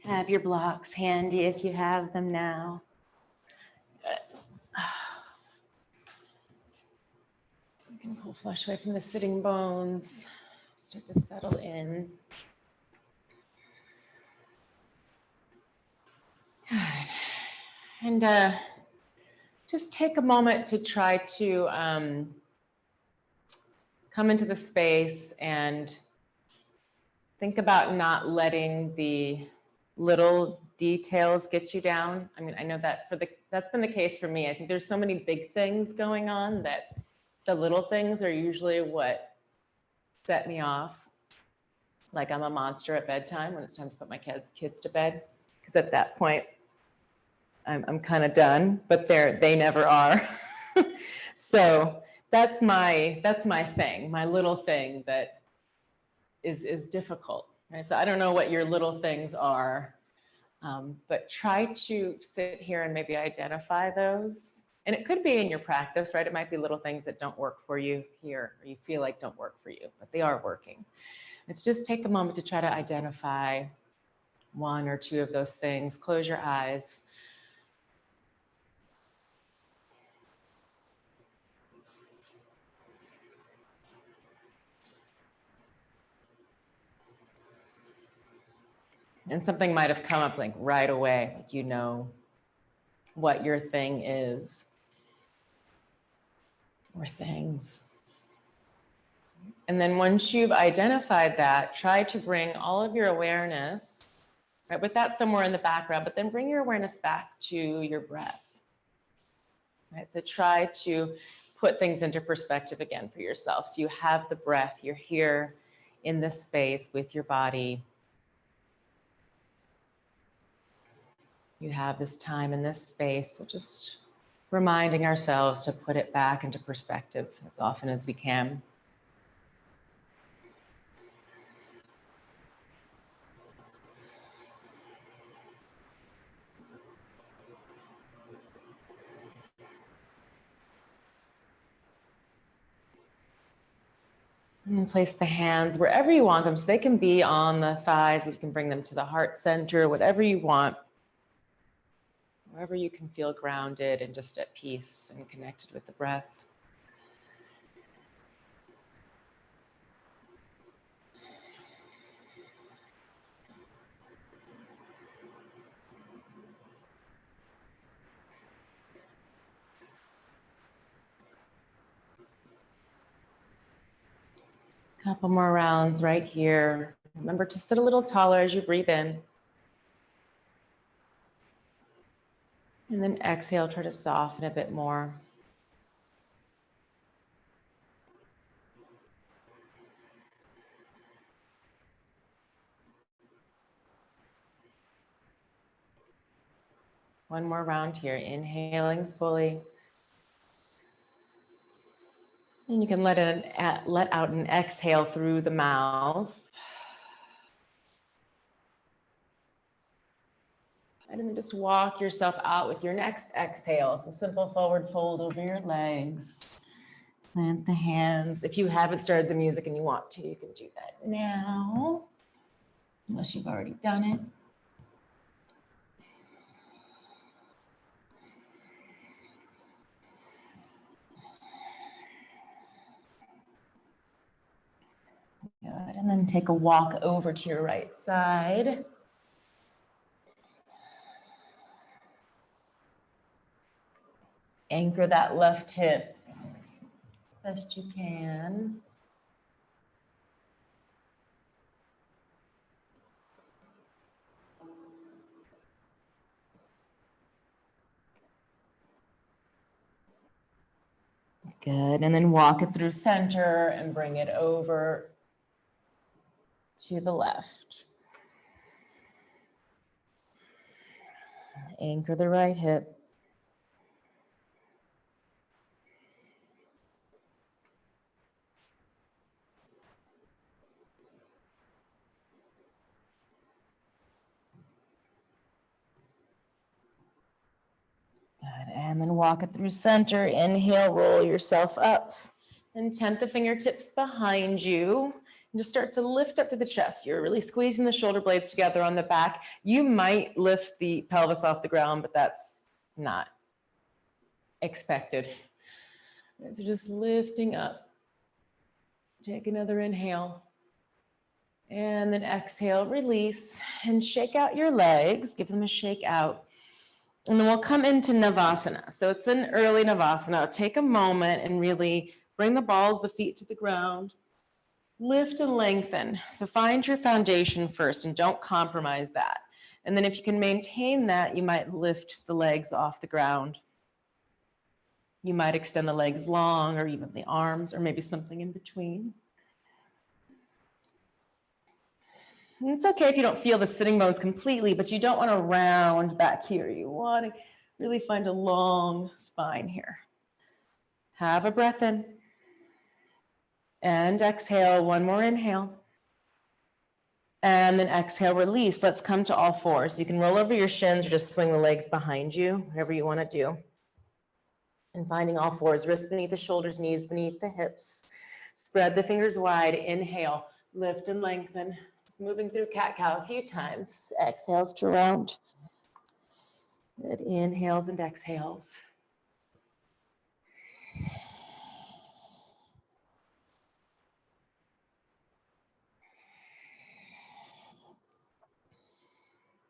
Have your blocks handy if you have them now. You can pull flush away from the sitting bones. Start to settle in. And just take a moment to try to come into the space and think about not letting the little details get you down. I mean, I know that that's been the case for me. I think there's so many big things going on that the little things are usually what set me off. Like I'm a monster at bedtime when it's time to put my kids to bed, because at that point I'm kind of done, but they never are. So that's my thing, my little thing that is difficult. Right? So I don't know what your little things are, but try to sit here and maybe identify those. And it could be in your practice, right? It might be little things that don't work for you here, or you feel like don't work for you, but they are working. It's just take a moment to try to identify one or two of those things. Close your eyes. And something might have come up like right away, like you know what your thing is, or things. And then once you've identified that, try to bring all of your awareness, right, with that somewhere in the background, but then bring your awareness back to your breath. Right? So try to put things into perspective again for yourself. So you have the breath, you're here in this space with your body. You have this time in this space, so just reminding ourselves to put it back into perspective as often as we can. And then place the hands wherever you want them. So they can be on the thighs, you can bring them to the heart center, whatever you want. Wherever you can feel grounded and just at peace and connected with the breath. Couple more rounds right here. Remember to sit a little taller as you breathe in. And then exhale, try to soften a bit more. One more round here, inhaling fully. And you can let out an exhale through the mouth. And then just walk yourself out with your next exhale. So simple forward fold over your legs. Plant the hands. If you haven't started the music and you want to, you can do that now, unless you've already done it. Good, and then take a walk over to your right side. Anchor that left hip best you can. Good, and then walk it through center and bring it over to the left. Anchor the right hip. Good, and then walk it through center. Inhale, roll yourself up and temp the fingertips behind you. And just start to lift up to the chest. You're really squeezing the shoulder blades together on the back. You might lift the pelvis off the ground, but that's not expected. So just lifting up. Take another inhale. And then exhale, release, and shake out your legs. Give them a shake out. And then we'll come into Navasana. So it's an early Navasana. Take a moment and really bring the balls, the feet to the ground. Lift and lengthen. So find your foundation first and don't compromise that. And then if you can maintain that, you might lift the legs off the ground. You might extend the legs long or even the arms or maybe something in between. And it's okay if you don't feel the sitting bones completely, but you don't want to round back here. You want to really find a long spine here. Have a breath in. And exhale, one more inhale. And then exhale, release. Let's come to all fours. You can roll over your shins or just swing the legs behind you, whatever you want to do. And finding all fours, wrists beneath the shoulders, knees beneath the hips. Spread the fingers wide. Inhale, lift and lengthen. Just moving through cat-cow a few times. Exhales to round. Good. Inhales and exhales.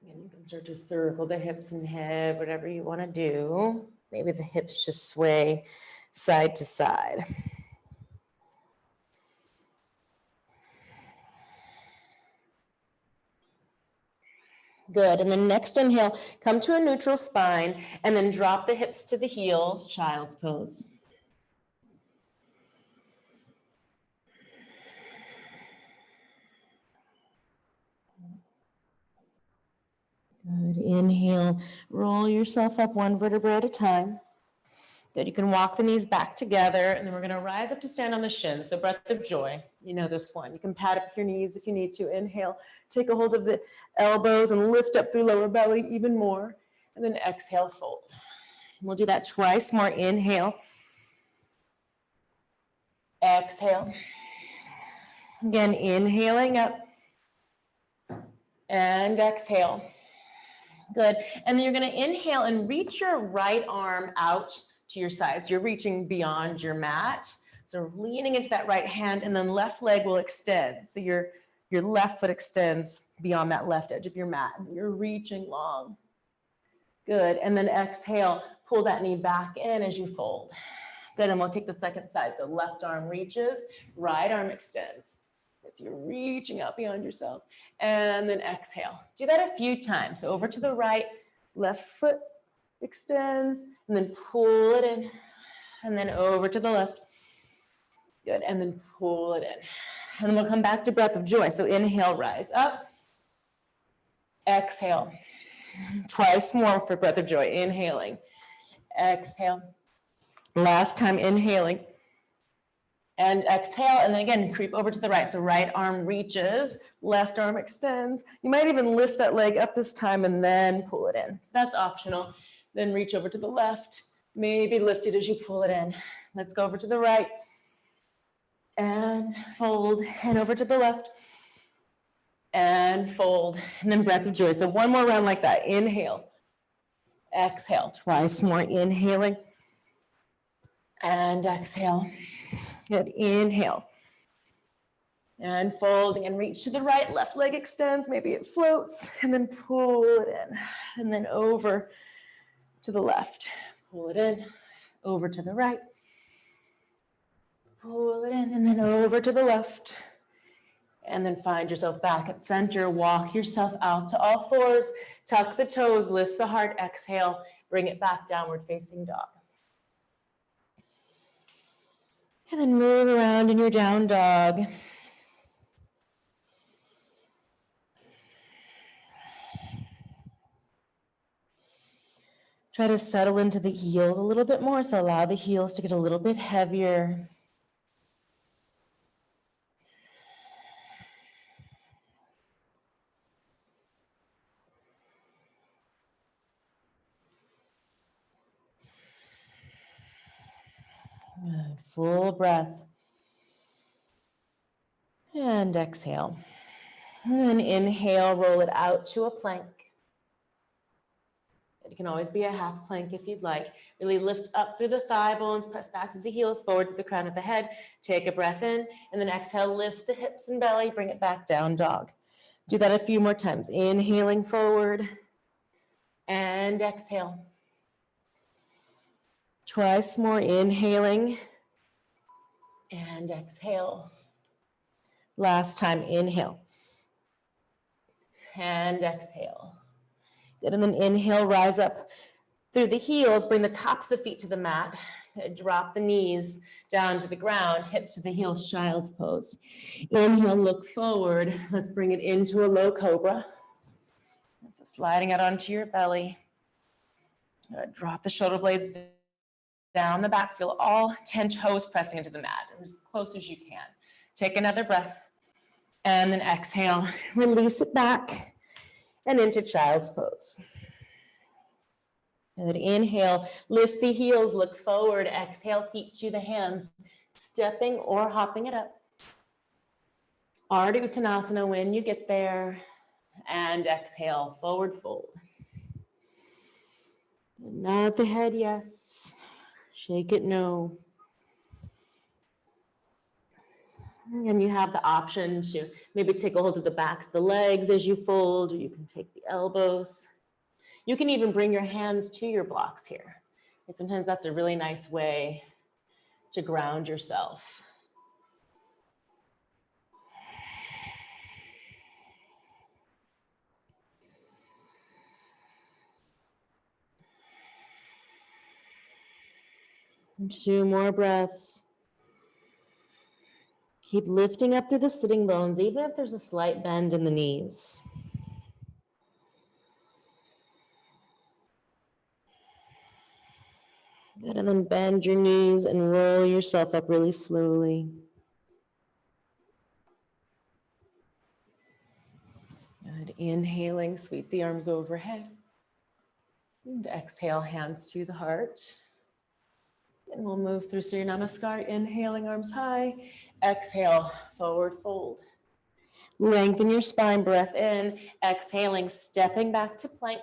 And you can start to circle the hips and head, whatever you want to do. Maybe the hips just sway side to side. Good. And then next inhale, come to a neutral spine and then drop the hips to the heels, child's pose. Good. Inhale, roll yourself up one vertebra at a time. Good. You can walk the knees back together, and then we're going to rise up to stand on the shins. So breath of joy. You know this one. You can pat up your knees if you need to. Inhale, take a hold of the elbows and lift up through lower belly even more. And then exhale, fold. And we'll do that twice more. Inhale. Exhale. Again, inhaling up. And exhale. Good. And then you're going to inhale and reach your right arm out to your sides. You're reaching beyond your mat. So leaning into that right hand, and then left leg will extend. So your left foot extends beyond that left edge of your mat. You're reaching long. Good. And then exhale, pull that knee back in as you fold. Good. And we'll take the second side. So left arm reaches, right arm extends. So you're reaching out beyond yourself. And then exhale. Do that a few times. So over to the right, left foot extends, and then pull it in. And then over to the left. Good. And then pull it in. And then we'll come back to breath of joy. So inhale, rise up. Exhale. Twice more for breath of joy. Inhaling. Exhale. Last time, inhaling. And exhale, and then again, creep over to the right. So right arm reaches, left arm extends. You might even lift that leg up this time and then pull it in. So that's optional. Then reach over to the left. Maybe lift it as you pull it in. Let's go over to the right. And fold, and over to the left. And fold, and then breath of joy. So one more round like that. Inhale. Exhale, twice more. Inhaling. And exhale. Good. Inhale. And folding and reach to the right. Left leg extends. Maybe it floats. And then pull it in. And then over to the left. Pull it in. Over to the right. Pull it in. And then over to the left. And then find yourself back at center. Walk yourself out to all fours. Tuck the toes. Lift the heart. Exhale. Bring it back, downward facing dog. And then move around in your down dog. Try to settle into the heels a little bit more, so allow the heels to get a little bit heavier. Good. Full breath. And exhale. And then inhale, roll it out to a plank. It can always be a half plank if you'd like. Really lift up through the thigh bones, press back through the heels, forward to the crown of the head. Take a breath in, and then exhale, lift the hips and belly, bring it back down, dog. Do that a few more times. Inhaling forward, and exhale. Twice more, inhaling, and exhale. Last time, inhale, and exhale. Good, and then inhale, rise up through the heels, bring the tops of the feet to the mat, drop the knees down to the ground, hips to the heels, child's pose. Inhale, look forward. Let's bring it into a low cobra. So sliding out onto your belly. Drop the shoulder blades down the back. Feel all 10 toes pressing into the mat, as close as you can. Take another breath, and then exhale. Release it back and into child's pose. And then inhale, lift the heels, look forward, exhale, feet to the hands, stepping or hopping it up. Ardha Uttanasana when you get there, and exhale, forward fold. Nod the head, yes. Shake it, no. And you have the option to maybe take a hold of the backs of the legs as you fold, or you can take the elbows. You can even bring your hands to your blocks here. And sometimes that's a really nice way to ground yourself. And 2 more breaths. Keep lifting up through the sitting bones, even if there's a slight bend in the knees. Good, and then bend your knees and roll yourself up really slowly. Good, inhaling, sweep the arms overhead. And exhale, hands to the heart. And we'll move through Surya Namaskar, inhaling, arms high. Exhale, forward fold. Lengthen your spine, breath in. Exhaling, stepping back to plank.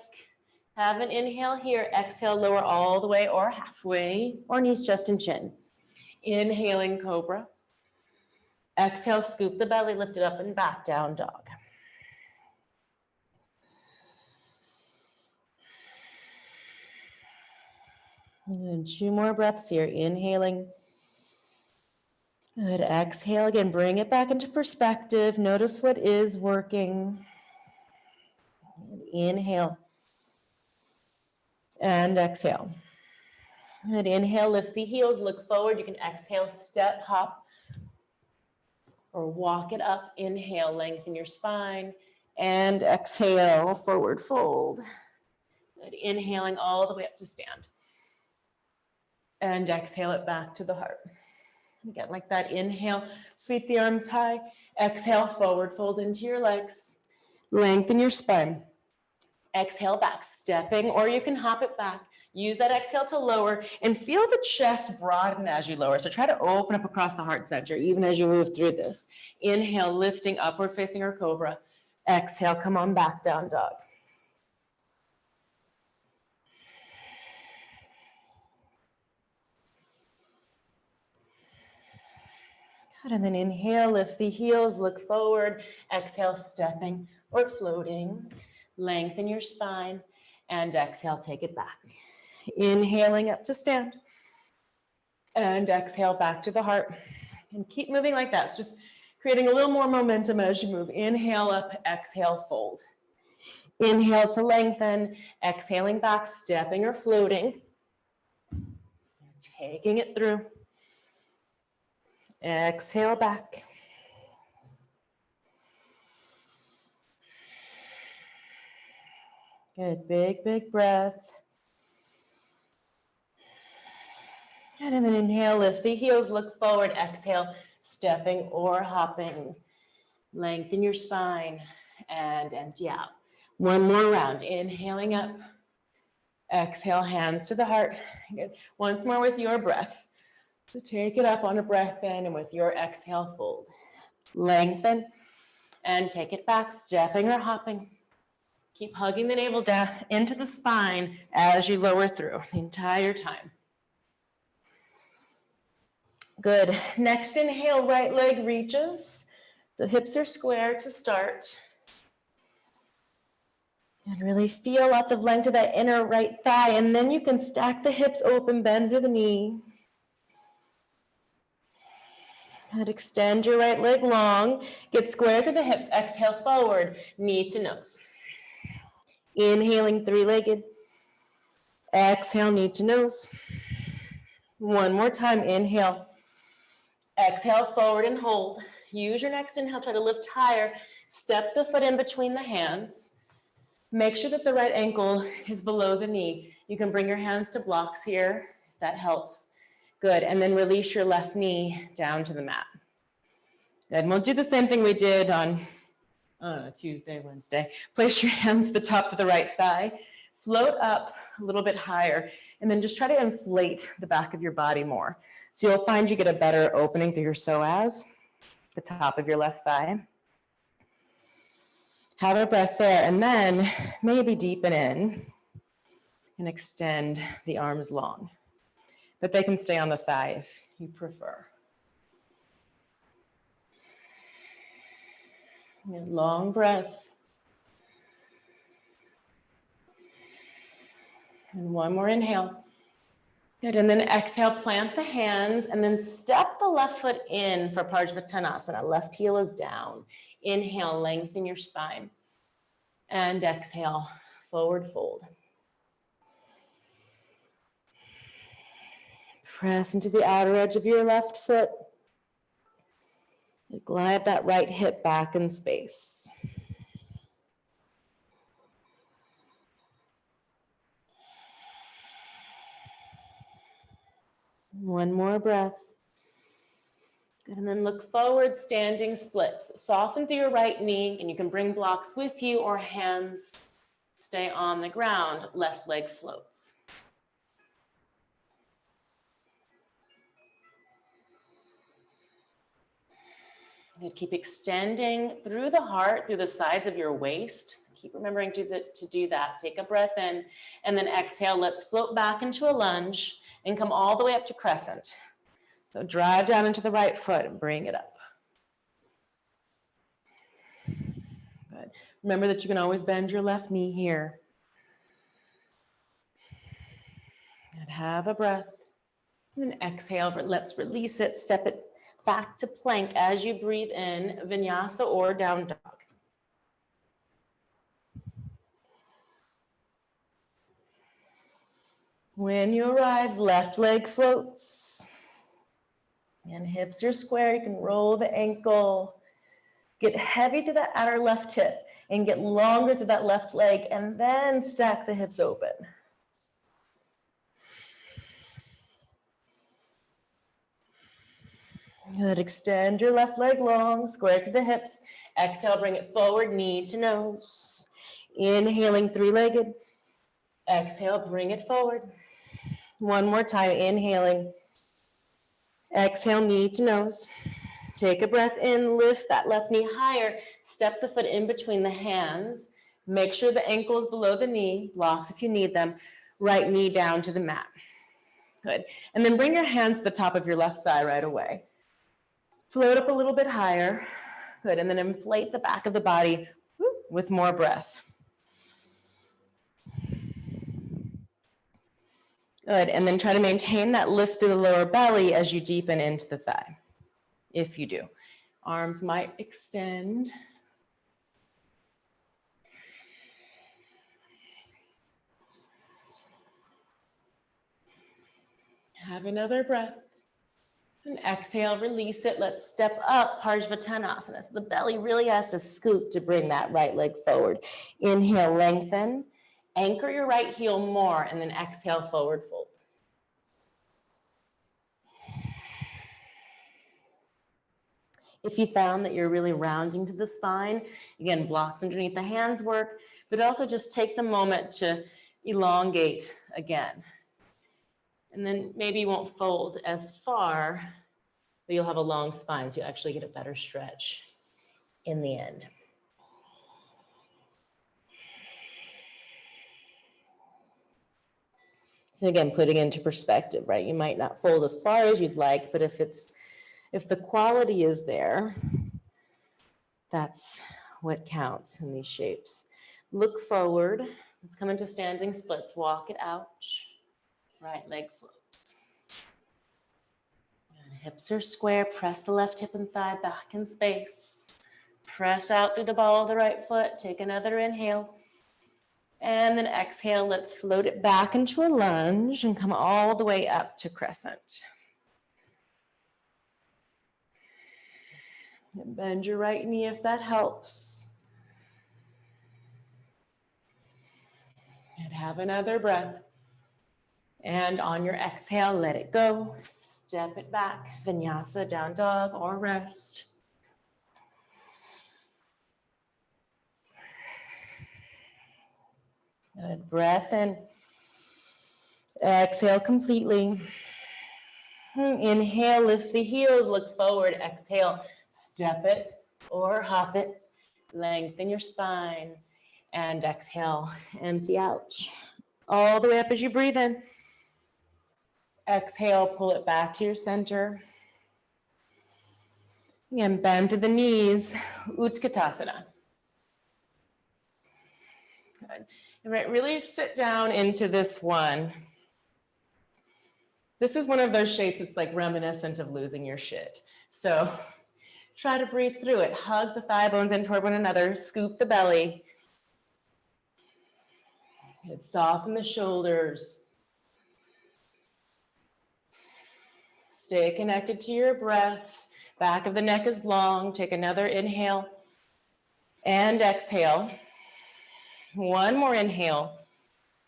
Have an inhale here. Exhale, lower all the way or halfway, or knees, chest, and chin. Inhaling, cobra. Exhale, scoop the belly, lift it up and back, down dog. And 2 more breaths here. Inhaling. Good. Exhale again. Bring it back into perspective. Notice what is working. And inhale. And exhale. Good. Inhale, lift the heels, look forward. You can exhale, step, hop, or walk it up. Inhale, lengthen your spine. And exhale, forward fold. Good. Inhaling all the way up to stand. And exhale it back to the heart. Again, like that. Inhale, sweep the arms high. Exhale, forward fold into your legs. Lengthen your spine. Exhale back, stepping, or you can hop it back. Use that exhale to lower and feel the chest broaden as you lower. So try to open up across the heart center even as you move through this. Inhale, lifting upward facing our cobra. Exhale, come on back, down dog. Good, and then inhale, lift the heels, look forward. Exhale, stepping or floating. Lengthen your spine, and exhale, take it back. Inhaling up to stand, and exhale back to the heart. And keep moving like that. It's just creating a little more momentum as you move. Inhale up, exhale, fold. Inhale to lengthen, exhaling back, stepping or floating. Taking it through. Exhale back. Good, big breath. Good, and then inhale, lift the heels, look forward, exhale, stepping or hopping. Lengthen your spine and empty out. 1 more round, inhaling up. Exhale, hands to the heart. Good. Once more with your breath. So take it up on a breath in, and with your exhale, fold. Lengthen and take it back, stepping or hopping. Keep hugging the navel down into the spine as you lower through the entire time. Good. Next inhale, right leg reaches. The hips are square to start. And really feel lots of length to that inner right thigh. And then you can stack the hips open, bend through the knee. And extend your right leg long. Get square through the hips. Exhale forward, knee to nose. Inhaling three-legged. Exhale, knee to nose. One more time, inhale. Exhale forward and hold. Use your next inhale, try to lift higher. Step the foot in between the hands. Make sure that the right ankle is below the knee. You can bring your hands to blocks here, if that helps. Good, and then release your left knee down to the mat. Good, and we'll do the same thing we did on Tuesday, Wednesday. Place your hands to the top of the right thigh. Float up a little bit higher, and then just try to inflate the back of your body more. So you'll find you get a better opening through your psoas, the top of your left thigh. Have a breath there, and then maybe deepen in and extend the arms long. But they can stay on the thigh if you prefer. And long breath. And one more inhale. Good, and then exhale, plant the hands, and then step the left foot in for Parigasana. Left heel is down. Inhale, lengthen your spine. And exhale, forward fold. Press into the outer edge of your left foot. Glide that right hip back in space. One more breath. Good, and then look forward, standing splits. Soften through your right knee, and you can bring blocks with you or hands stay on the ground. Left leg floats. Good. Keep extending through the heart, through the sides of your waist. So keep remembering to do that. Take a breath in, and then exhale. Let's float back into a lunge and come all the way up to crescent. So drive down into the right foot and bring it up. Good. Remember that you can always bend your left knee here. And have a breath. And then exhale, but let's release it. Step it back to plank as you breathe in, vinyasa or down dog. When you arrive, left leg floats. And hips are square. You can roll the ankle. Get heavy to that outer left hip and get longer through that left leg, and then stack the hips open. Good, extend your left leg long, square to the hips. Exhale, bring it forward, knee to nose. Inhaling three-legged. Exhale, bring it forward. One more time, inhaling. Exhale, knee to nose. Take a breath in, lift that left knee higher. Step the foot in between the hands. Make sure the ankle is below the knee, blocks if you need them. Right knee down to the mat. Good, and then bring your hands to the top of your left thigh right away. Float up a little bit higher. Good, and then inflate the back of the body with more breath. Good, and then try to maintain that lift through the lower belly as you deepen into the thigh, if you do. Arms might extend. Have another breath. And exhale, release it. Let's step up, Parigasana. So the belly really has to scoop to bring that right leg forward. Inhale, lengthen. Anchor your right heel more, and then exhale, forward fold. If you found that you're really rounding to the spine, again, blocks underneath the hands work, but also just take the moment to elongate again. And then maybe you won't fold as far but you'll have a long spine, so you actually get a better stretch in the end. So again, putting into perspective, right? You might not fold as far as you'd like, but if the quality is there, that's what counts in these shapes. Look forward. Let's come into standing splits. Walk it out. Right leg floats. And hips are square. Press the left hip and thigh back in space. Press out through the ball of the right foot. Take another inhale. And then exhale, let's float it back into a lunge and come all the way up to crescent. And bend your right knee if that helps. And have another breath. And on your exhale, let it go. Step it back, vinyasa, down dog, or rest. Good, breath in. Exhale completely. Inhale, lift the heels, look forward. Exhale, step it or hop it. Lengthen your spine. And exhale, empty out. All the way up as you breathe in. Exhale, pull it back to your center. And bend to the knees, Utkatasana. Good. Right, really sit down into this one. This is one of those shapes that's like reminiscent of losing your shit. So try to breathe through it. Hug the thigh bones in toward one another. Scoop the belly. Good. Soften the shoulders. Stay connected to your breath. Back of the neck is long. Take another inhale and exhale. One more inhale.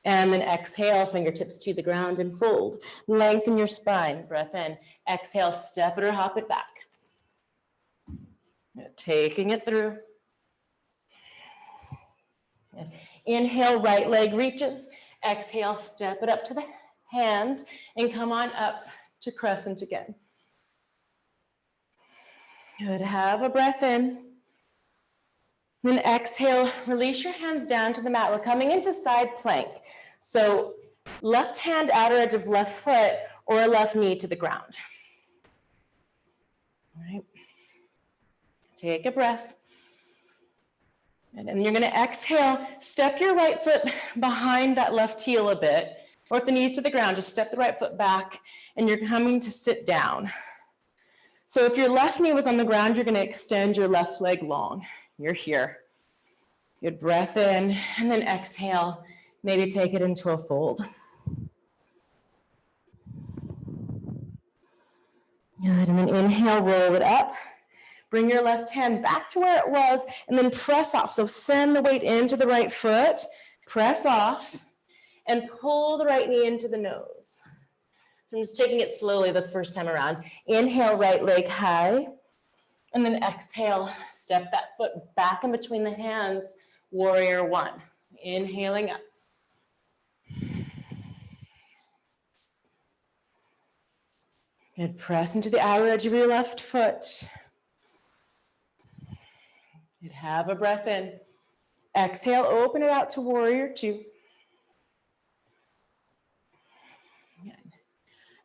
And then exhale, fingertips to the ground and fold. Lengthen your spine. Breath in. Exhale, step it or hop it back. Taking it through. Inhale, right leg reaches. Exhale, step it up to the hands and come on up to crescent again. Good. Have a breath in. Then exhale, release your hands down to the mat. We're coming into side plank. So left hand outer edge of left foot or left knee to the ground. All right. Take a breath. And then you're going to exhale, step your right foot behind that left heel a bit. Or if the knee's to the ground, just step the right foot back and you're coming to sit down. So if your left knee was on the ground, you're going to extend your left leg long. You're here. Good, breath in, and then exhale. Maybe take it into a fold. Good, and then inhale, roll it up. Bring your left hand back to where it was, and then press off. So send the weight into the right foot, press off, and pull the right knee into the nose. So I'm just taking it slowly this first time around. Inhale, right leg high. And then exhale, step that foot back in between the hands, warrior one. Inhaling up. Good, press into the outer edge of your left foot. Good, have a breath in. Exhale, open it out to warrior two.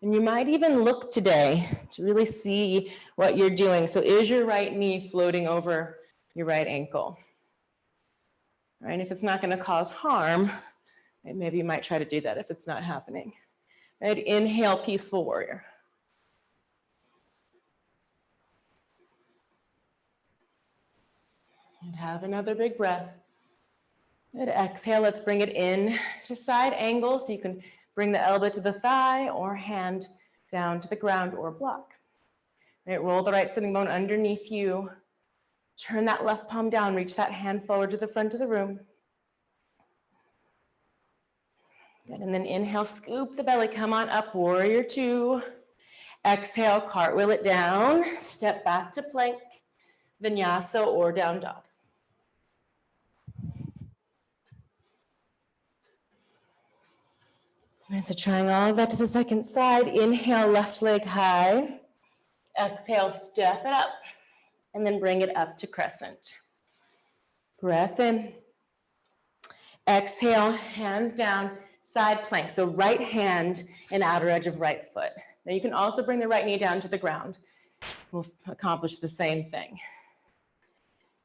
And you might even look today to really see what you're doing. So is your right knee floating over your right ankle? Right, and if it's not going to cause harm, maybe you might try to do that if it's not happening. Right, inhale, peaceful warrior. And have another big breath. Good, exhale, let's bring it in to side angle so you can bring the elbow to the thigh or hand down to the ground or block. Right, roll the right sitting bone underneath you. Turn that left palm down, reach that hand forward to the front of the room. Good, and then inhale, scoop the belly, come on up, warrior two. Exhale, cartwheel it down, step back to plank, vinyasa or down dog. So trying all of that to the second side. Inhale, left leg high. Exhale, step it up, and then bring it up to crescent. Breath in. Exhale, hands down, side plank. So right hand and outer edge of right foot. Now you can also bring the right knee down to the ground. We'll accomplish the same thing.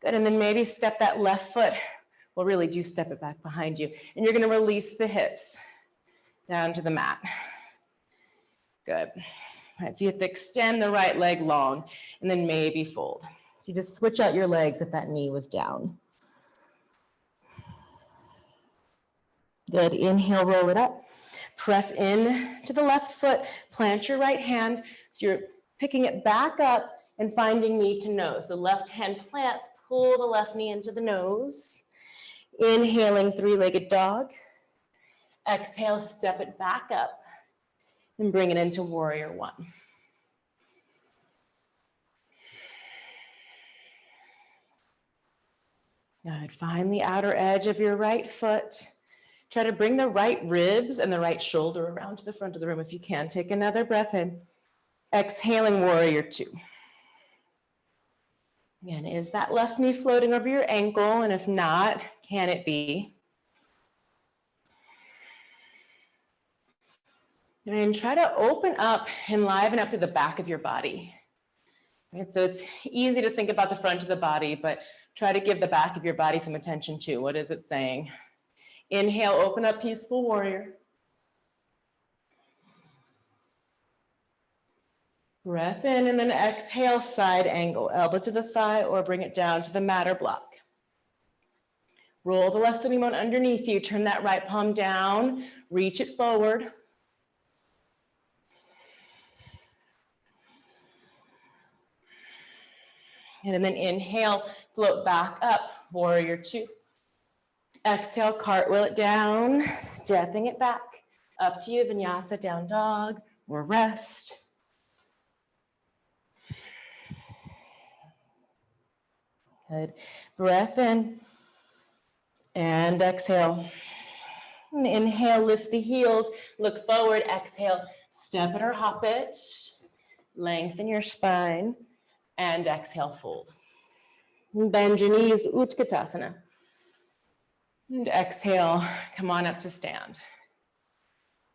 Good, and then maybe step that left foot. Well, really do step it back behind you. And you're gonna release the hips down to the mat. Good. All right, so you have to extend the right leg long and then maybe fold. So you just switch out your legs if that knee was down. Good, inhale, roll it up. Press in to the left foot, plant your right hand. So you're picking it back up and finding knee to nose. So left hand plants, pull the left knee into the nose. Inhaling, three-legged dog. Exhale, step it back up and bring it into warrior one. Good, find the outer edge of your right foot. Try to bring the right ribs and the right shoulder around to the front of the room if you can. Take another breath in. Exhaling, warrior two. Again, is that left knee floating over your ankle? And if not, can it be? And try to open up and liven up to the back of your body. Right, so it's easy to think about the front of the body, but try to give the back of your body some attention too. What is it saying? Inhale, open up, peaceful warrior. Breath in, and then exhale, side angle. Elbow to the thigh or bring it down to the mat or block. Roll the left sitting bone underneath you. Turn that right palm down. Reach it forward. And then inhale, float back up, warrior two. Exhale, cartwheel it down, stepping it back. Up to you, vinyasa, down dog, or rest. Good. Breath in and exhale. And inhale, lift the heels, look forward, exhale, step it or hop it. Lengthen your spine and exhale, fold. And bend your knees, Utkatasana. And exhale, come on up to stand.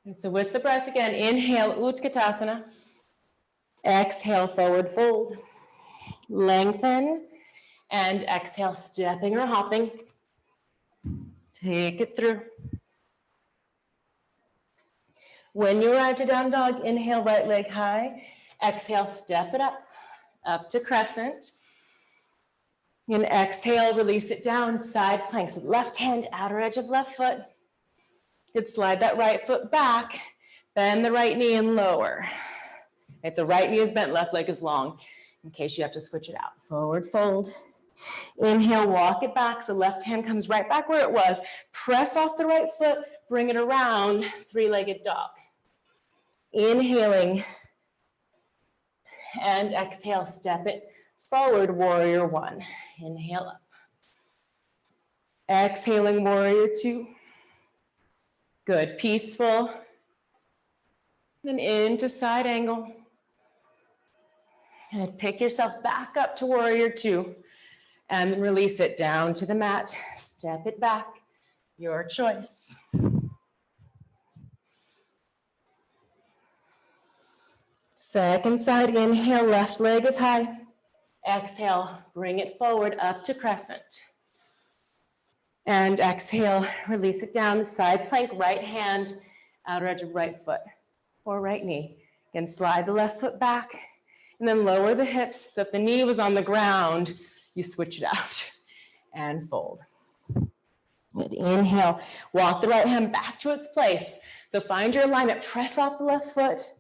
And so with the breath again, inhale, Utkatasana. Exhale, forward fold. Lengthen. And exhale, stepping or hopping. Take it through. When you arrive to down dog, inhale, right leg high. Exhale, step it up to crescent. And exhale, release it down, side plank. So left hand, outer edge of left foot. Good, slide that right foot back. Bend the right knee and lower. It's a right knee is bent, left leg is long, in case you have to switch it out. Forward fold. Inhale, walk it back. So left hand comes right back where it was. Press off the right foot, bring it around, three-legged dog. Inhaling. And exhale, step it forward, warrior one. Inhale up. Exhaling, warrior two. Good, peaceful. Then into side angle. And pick yourself back up to warrior two. And then release it down to the mat. Step it back, your choice. Second side, inhale, left leg is high. Exhale, bring it forward up to crescent. And exhale, release it down, side plank, right hand, outer edge of right foot or right knee. Again, slide the left foot back and then lower the hips. So if the knee was on the ground, you switch it out and fold. Good. Inhale, walk the right hand back to its place. So find your alignment, press off the left foot,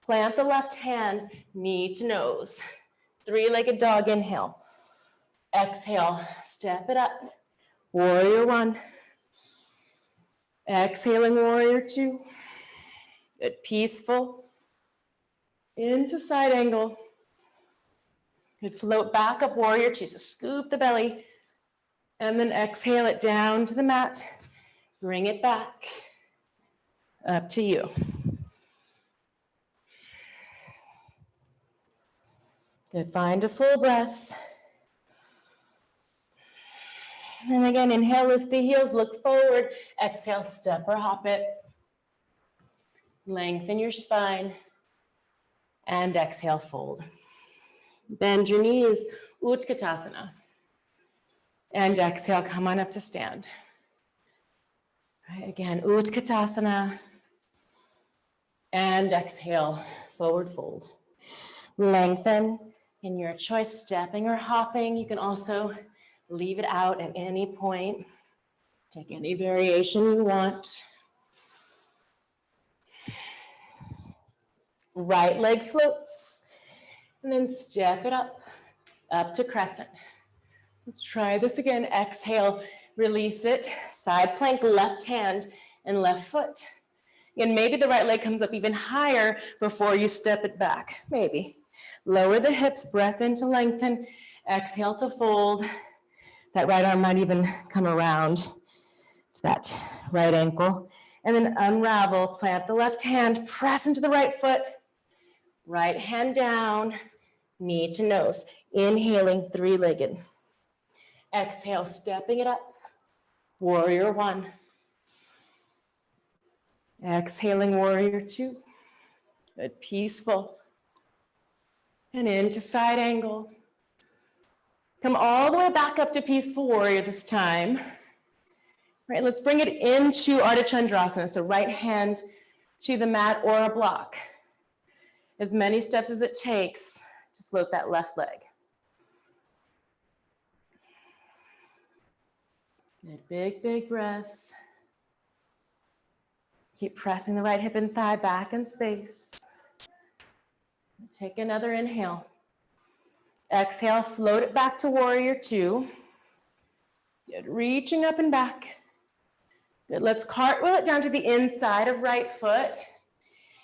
plant the left hand, knee to nose. Three-legged dog, inhale. Exhale, step it up. Warrior one. Exhaling, warrior two. Good, peaceful. Into side angle. Good, float back up, warrior two. So scoop the belly. And then exhale it down to the mat. Bring it back. Up to you. Good, find a full breath. And again, inhale, lift the heels, look forward. Exhale, step or hop it. Lengthen your spine. And exhale, fold. Bend your knees, Utkatasana. And exhale, come on up to stand. All right, again, Utkatasana. And exhale, forward fold. Lengthen in your choice, stepping or hopping. You can also leave it out at any point. Take any variation you want. Right leg floats, and then step it up to crescent. Let's try this again. Exhale, release it. Side plank, left hand and left foot. And maybe the right leg comes up even higher before you step it back, maybe. Lower the hips, breath in to lengthen. Exhale to fold. That right arm might even come around to that right ankle. And then unravel, plant the left hand, press into the right foot. Right hand down, knee to nose. Inhaling, three-legged. Exhale, stepping it up. Warrior one. Exhaling, warrior two. Good, peaceful. And into side angle. Come all the way back up to peaceful warrior this time. Right, let's bring it into Ardha Chandrasana. So right hand to the mat or a block. As many steps as it takes to float that left leg. Good, big, big breath. Keep pressing the right hip and thigh back in space. Take another inhale. Exhale, float it back to warrior two. Good, reaching up and back. Good, let's cartwheel it down to the inside of right foot.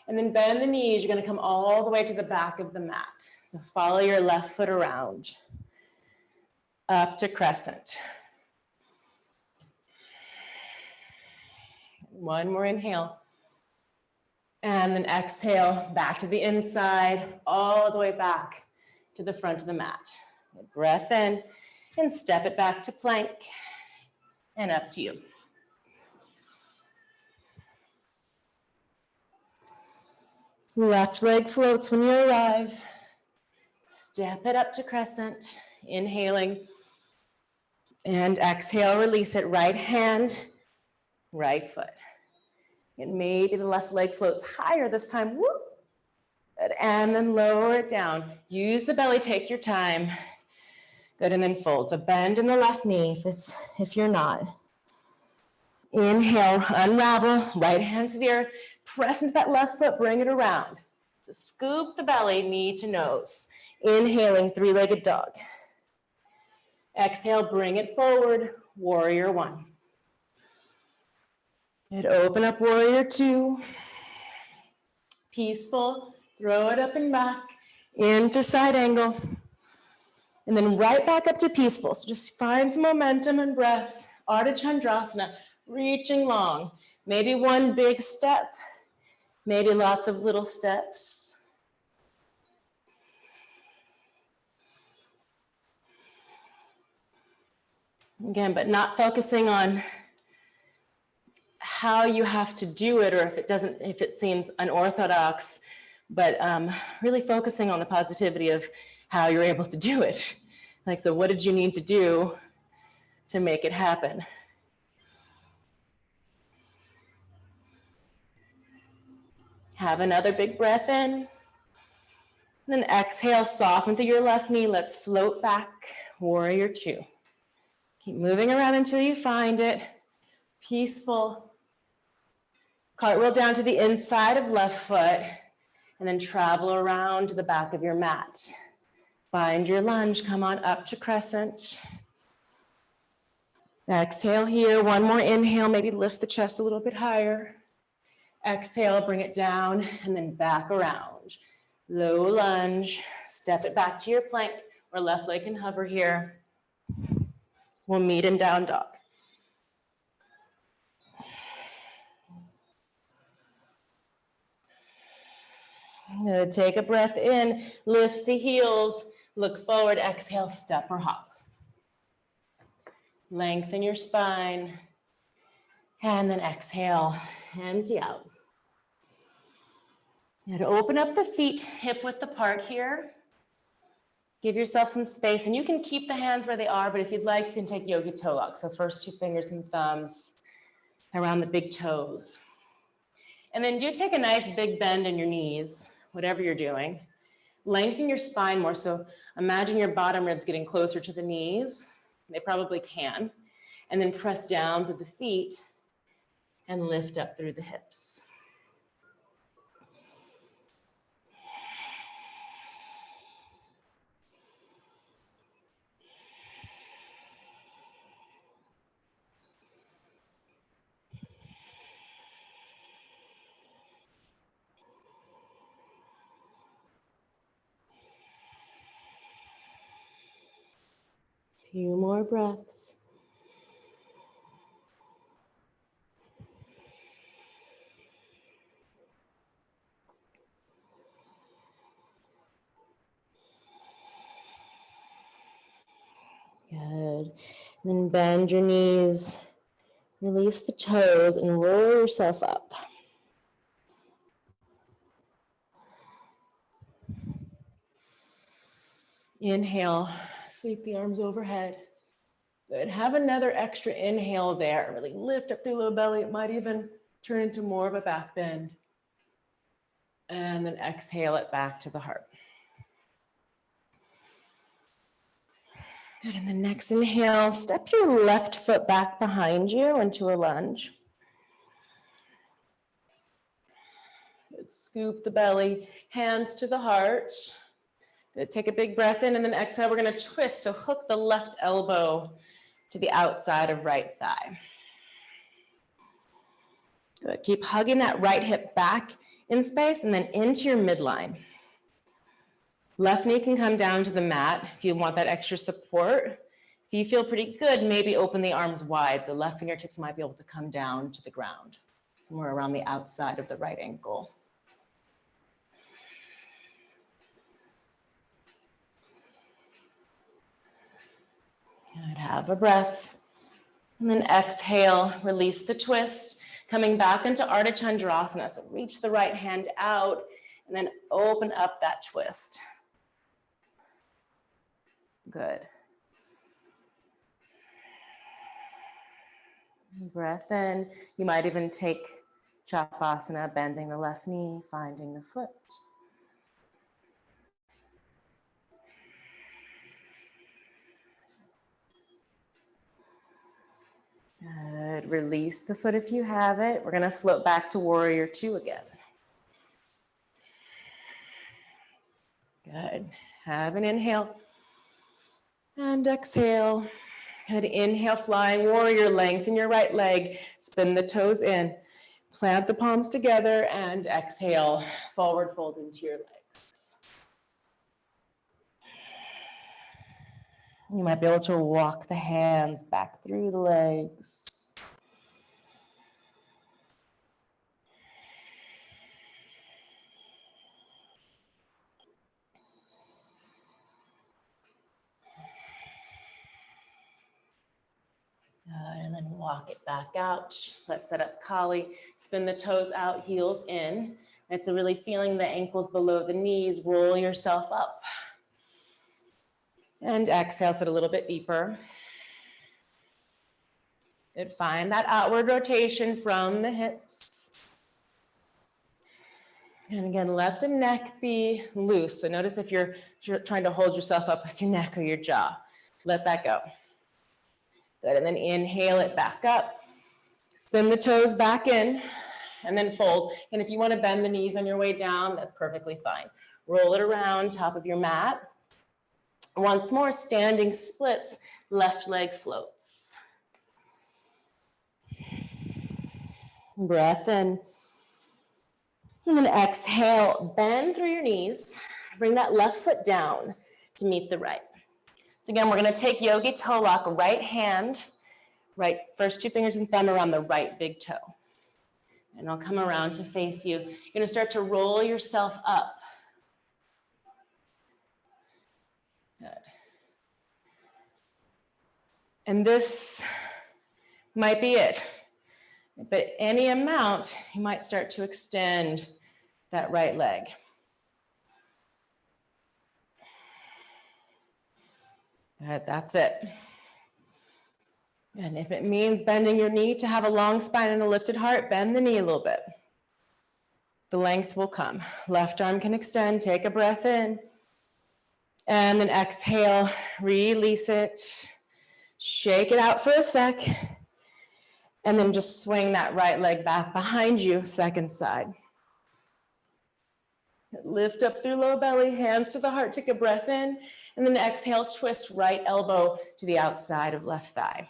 And then bend the knees. You're gonna come all the way to the back of the mat. So follow your left foot around. Up to crescent. One more inhale. And then exhale, back to the inside, all the way back to the front of the mat. Breath in, and step it back to plank, and up to you. Left leg floats when you arrive. Step it up to crescent, inhaling, and exhale, release it. Right hand, right foot. And maybe the left leg floats higher this time. Woo! Good. And then lower it down. Use the belly, take your time. Good, and then fold. So bend in the left knee if you're not. Inhale, unravel, right hand to the earth. Press into that left foot, bring it around. Scoop the belly, knee to nose. Inhaling, three-legged dog. Exhale, bring it forward, warrior one. And open up warrior two. Peaceful, throw it up and back, into side angle. And then right back up to peaceful. So just find some momentum and breath. Ardha Chandrasana, reaching long. Maybe one big step, maybe lots of little steps. Again, but not focusing on how you have to do it, or if it seems unorthodox, but really focusing on the positivity of how you're able to do it. Like, so what did you need to do to make it happen? Have another big breath in. Then exhale, soften through your left knee. Let's float back, warrior two. Keep moving around until you find it. Peaceful. Cartwheel down to the inside of left foot, and then travel around to the back of your mat. Find your lunge, come on up to crescent. Exhale here, one more inhale, maybe lift the chest a little bit higher. Exhale, bring it down, and then back around. Low lunge, step it back to your plank, or left leg can hover here. We'll meet in down dog. Take a breath in, lift the heels, Look forward, exhale, step or hop. Lengthen your spine. And then exhale, empty out. And open up the feet, hip width apart here. Give yourself some space, and you can keep the hands where they are, but if you'd like, you can take yogi toe lock. So first 2 fingers and thumbs around the big toes. And then do take a nice big bend in your knees, whatever you're doing. Lengthen your spine more, so imagine your bottom ribs getting closer to the knees. They probably can. And then press down through the feet and lift up through the hips. Few more breaths. Good. Then bend your knees, release the toes, and roll yourself up. Inhale, sweep the arms overhead. Good. Have another extra inhale there. Really lift up through low belly. It might even turn into more of a back bend. And then exhale it back to the heart. Good. And the next inhale, step your left foot back behind you into a lunge. Good. Scoop the belly, hands to the heart. Good. Take a big breath in and then exhale. We're going to twist. So hook the left elbow to the outside of right thigh. Good. Keep hugging that right hip back in space and then into your midline. Left knee can come down to the mat if you want that extra support. If you feel pretty good, maybe open the arms wide. So left fingertips might be able to come down to the ground, somewhere around the outside of the right ankle. Good. Have a breath. And then exhale, release the twist, coming back into Ardha Chandrasana. So reach the right hand out and then open up that twist. Good. Breath in. You might even take Chapasana, bending the left knee, finding the foot. Good. Release the foot if you have it. We're going to float back to Warrior Two again. Good. Have an inhale and exhale. Good. Inhale, flying warrior, lengthen your right leg, spin the toes in, plant the palms together, and exhale, forward fold into your legs. You might be able to walk the hands back through the legs. Good, and then walk it back out. Let's set up Kali. Spin the toes out, heels in. It's really feeling the ankles below the knees. Roll yourself up. And exhale, sit a little bit deeper. And find that outward rotation from the hips. And again, let the neck be loose. So notice if you're trying to hold yourself up with your neck or your jaw. Let that go. Good, and then inhale it back up. Spin the toes back in, and then fold. And if you want to bend the knees on your way down, that's perfectly fine. Roll it around top of your mat. Once more, standing splits, left leg floats. Breath in. And then exhale, bend through your knees. Bring that left foot down to meet the right. So again, we're going to take yogi toe lock, right hand, right, first 2 fingers and thumb around the right big toe. And I'll come around to face you. You're going to start to roll yourself up. And this might be it. But any amount, you might start to extend that right leg. Good, that's it. And if it means bending your knee to have a long spine and a lifted heart, bend the knee a little bit. The length will come. Left arm can extend, take a breath in. And then exhale, release it. Shake it out for a sec. And then just swing that right leg back behind you, second side. Lift up through low belly, hands to the heart, take a breath in. And then exhale, twist right elbow to the outside of left thigh.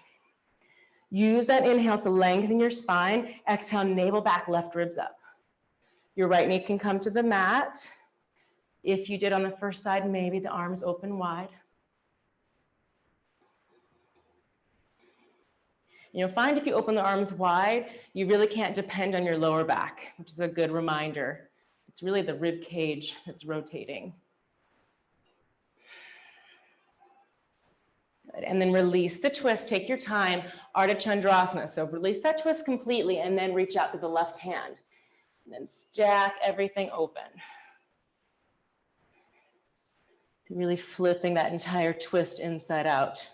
Use that inhale to lengthen your spine. Exhale, navel back, left ribs up. Your right knee can come to the mat. If you did on the first side, maybe the arms open wide. Find if you open the arms wide, you really can't depend on your lower back, which is a good reminder. It's really the rib cage that's rotating. Good. And then release the twist, take your time, Ardha Chandrasana. So release that twist completely and then reach out to the left hand. And then stack everything open. Really flipping that entire twist inside out.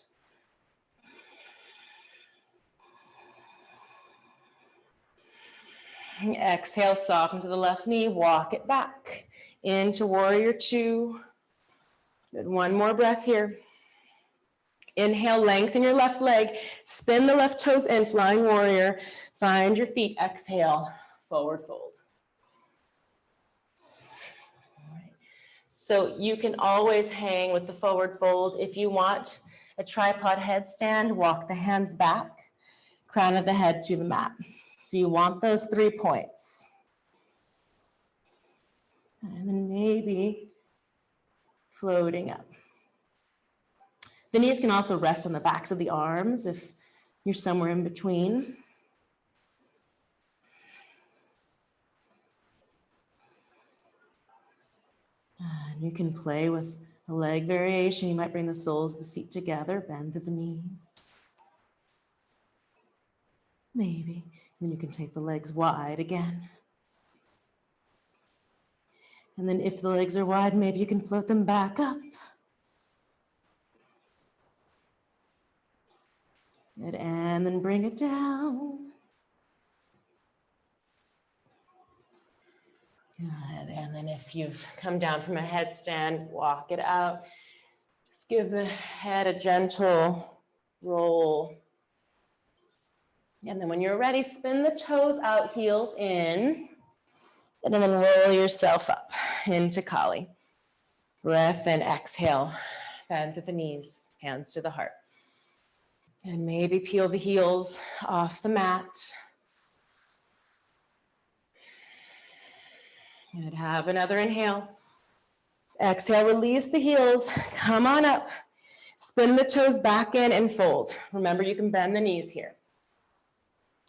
Exhale, soften to the left knee, walk it back into warrior two. Good. One more breath here. Inhale, lengthen your left leg, spin the left toes in, flying warrior. Find your feet, exhale, forward fold. All right. So you can always hang with the forward fold. If you want a tripod headstand, walk the hands back, crown of the head to the mat. So you want those 3 points. And then maybe floating up. The knees can also rest on the backs of the arms if you're somewhere in between. And you can play with a leg variation. You might bring the soles of the feet together, bend to the knees. Maybe. And then you can take the legs wide again. And then if the legs are wide, maybe you can float them back up. Good. And then bring it down. Good. And then if you've come down from a headstand, walk it out. Just give the head a gentle roll. And then when you're ready, spin the toes out, heels in. And then roll yourself up into Kali. Breath in, exhale. Bend to the knees, hands to the heart. And maybe peel the heels off the mat. Good. Have another inhale. Exhale, release the heels. Come on up. Spin the toes back in and fold. Remember, you can bend the knees here.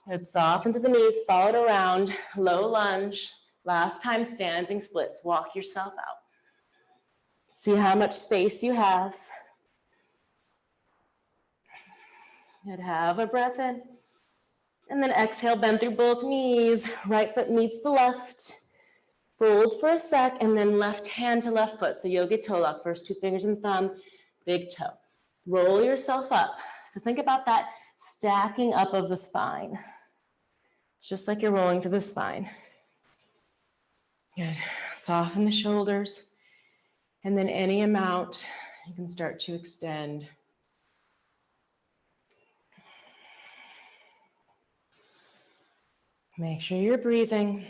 Good. Soften to the knees, follow it around. Low lunge. Last time, standing splits. Walk yourself out. See how much space you have. Good. Have a breath in. And then exhale, bend through both knees. Right foot meets the left. Fold for a sec, and then left hand to left foot. So yogi toe lock, first 2 fingers and thumb, big toe. Roll yourself up. So think about that stacking up of the spine. It's just like you're rolling through the spine. Good. Soften the shoulders. And then any amount, you can start to extend. Make sure you're breathing.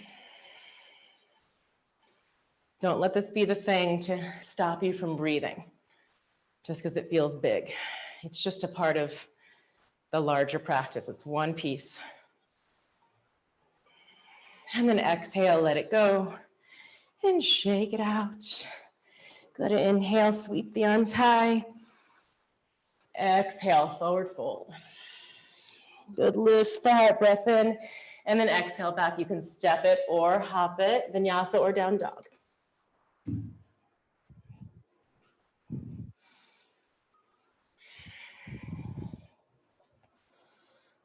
Don't let this be the thing to stop you from breathing, just because it feels big. It's just a part of the larger practice. It's one piece. And then exhale, let it go, and shake it out. Go to inhale, sweep the arms high. Exhale, forward fold. Good, lift the heart, breath in, and then exhale back. You can step it or hop it, vinyasa or down dog.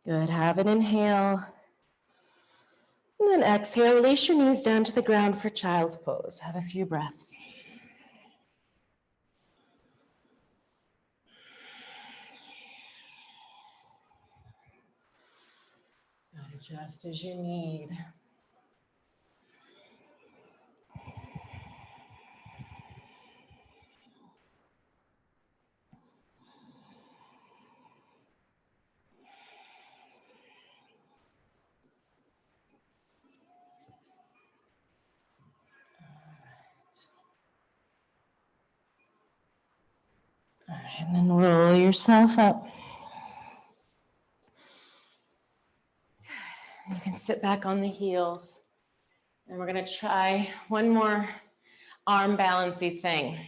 Good, have an inhale. And then exhale, release your knees down to the ground for child's pose. Have a few breaths. Good, adjust as you need. All right, and then roll yourself up. You can sit back on the heels. And we're gonna try one more arm balancy thing.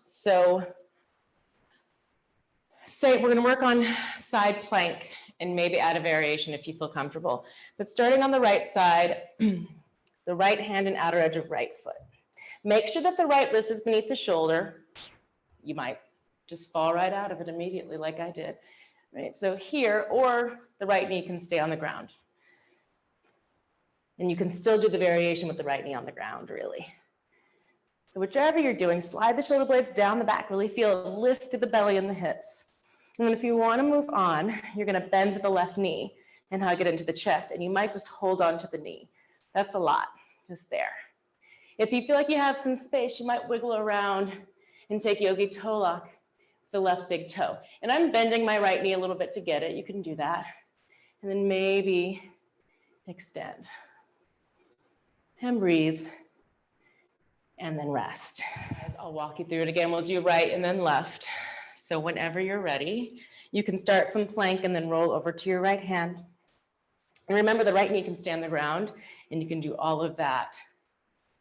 So we're gonna work on side plank and maybe add a variation if you feel comfortable. But starting on the right side, the right hand and outer edge of right foot. Make sure that the right wrist is beneath the shoulder. You might just fall right out of it immediately like I did. Right, so here, or the right knee can stay on the ground. And you can still do the variation with the right knee on the ground, really. So whichever you're doing, slide the shoulder blades down the back, really feel a lift through the belly and the hips. And then if you want to move on, you're going to bend the left knee and hug it into the chest, and you might just hold on to the knee. That's a lot, just there. If you feel like you have some space, you might wiggle around and take yogi toe lock with the left big toe. And I'm bending my right knee a little bit to get it. You can do that. And then maybe extend. And breathe. And then rest. I'll walk you through it again. We'll do right and then left. So whenever you're ready, you can start from plank and then roll over to your right hand. And remember, the right knee can stay on the ground, and you can do all of that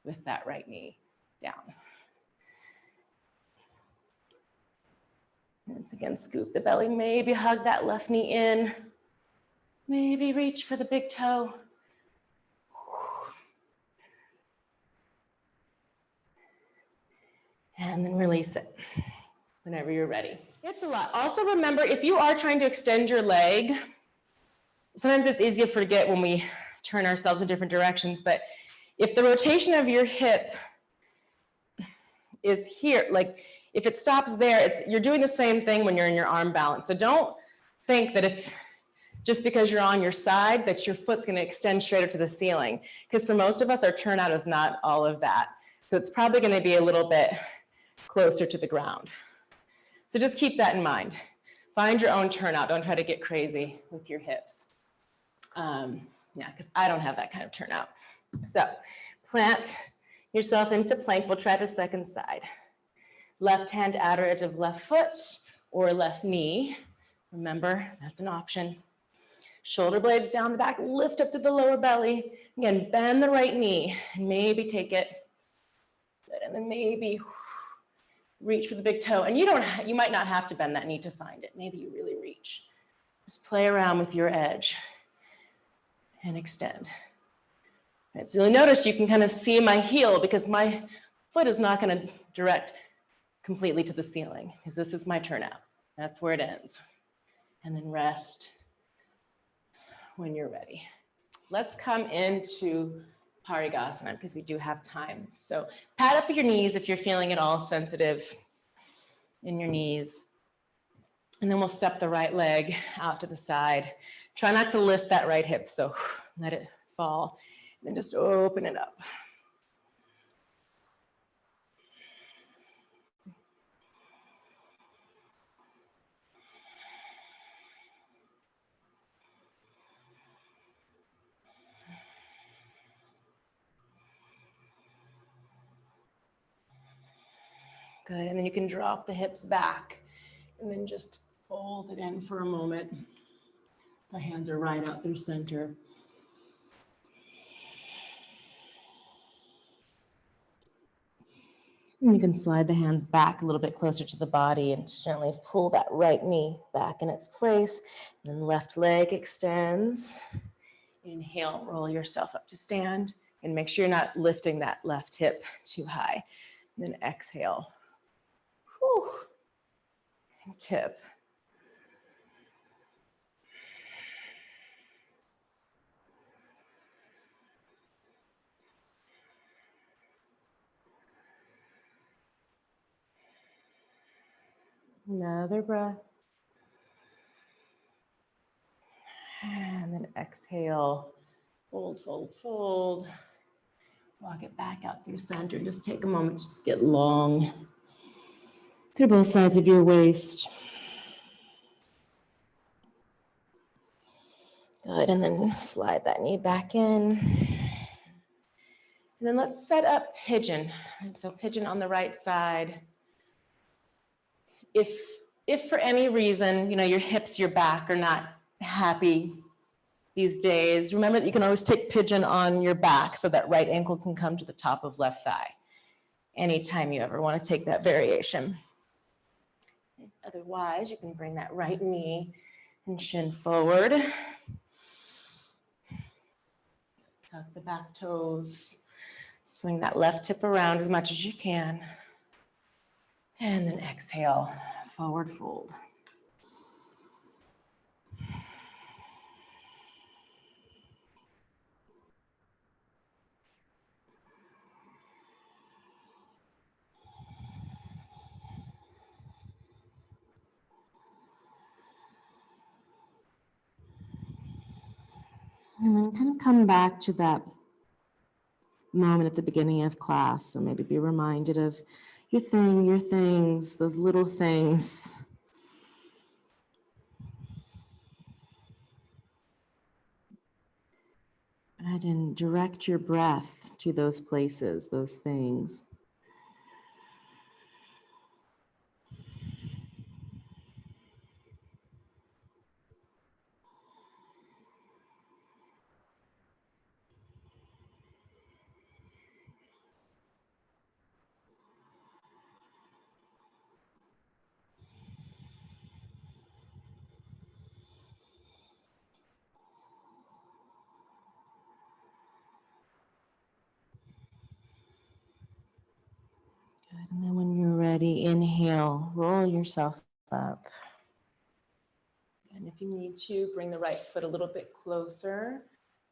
with that right knee down. Once again, scoop the belly, maybe hug that left knee in. Maybe reach for the big toe. And then release it whenever you're ready. It's a lot. Also remember, if you are trying to extend your leg, sometimes it's easy to forget when we turn ourselves in different directions, but if the rotation of your hip is here, like if it stops there, you're doing the same thing when you're in your arm balance. So don't think that if just because you're on your side that your foot's going to extend straight up to the ceiling, because for most of us, our turnout is not all of that. So it's probably going to be a little bit closer to the ground. So just keep that in mind. Find your own turnout. Don't try to get crazy with your hips. Because I don't have that kind of turnout. So plant yourself into plank. We'll try the second side. Left hand outer edge of left foot or left knee. Remember, that's an option. Shoulder blades down the back, lift up to the lower belly. Again, bend the right knee and maybe take it. Good, and then maybe reach for the big toe. And you might not have to bend that knee to find it. Maybe you really reach. Just play around with your edge and extend. Right, so you'll notice you can kind of see my heel because my foot is not going to direct completely to the ceiling because this is my turnout. That's where it ends. And then rest when you're ready. Let's come into Parigasana because we do have time. So pat up your knees if you're feeling at all sensitive in your knees. And then we'll step the right leg out to the side. Try not to lift that right hip, so let it fall. And then just open it up. Good, and then you can drop the hips back and then just fold it in for a moment. The hands are right out through center. And you can slide the hands back a little bit closer to the body and just gently pull that right knee back in its place. And then left leg extends. Inhale, roll yourself up to stand and make sure you're not lifting that left hip too high. And then exhale. Whew. And tip. Another breath. And then exhale. Fold, fold, fold. Walk it back out through center. Just take a moment, just get long through both sides of your waist. Good, and then slide that knee back in. And then let's set up pigeon. And so pigeon on the right side. If for any reason, your hips, your back are not happy these days, remember that you can always take pigeon on your back so that right ankle can come to the top of left thigh anytime you ever want to take that variation. Otherwise, you can bring that right knee and shin forward. Tuck the back toes. Swing that left hip around as much as you can. And then exhale, forward fold. And then kind of come back to that moment at the beginning of class. So maybe be reminded of your things, those little things. And direct your breath to those places, those things. Good. And then when you're ready, inhale, roll yourself up. And if you need to, bring the right foot a little bit closer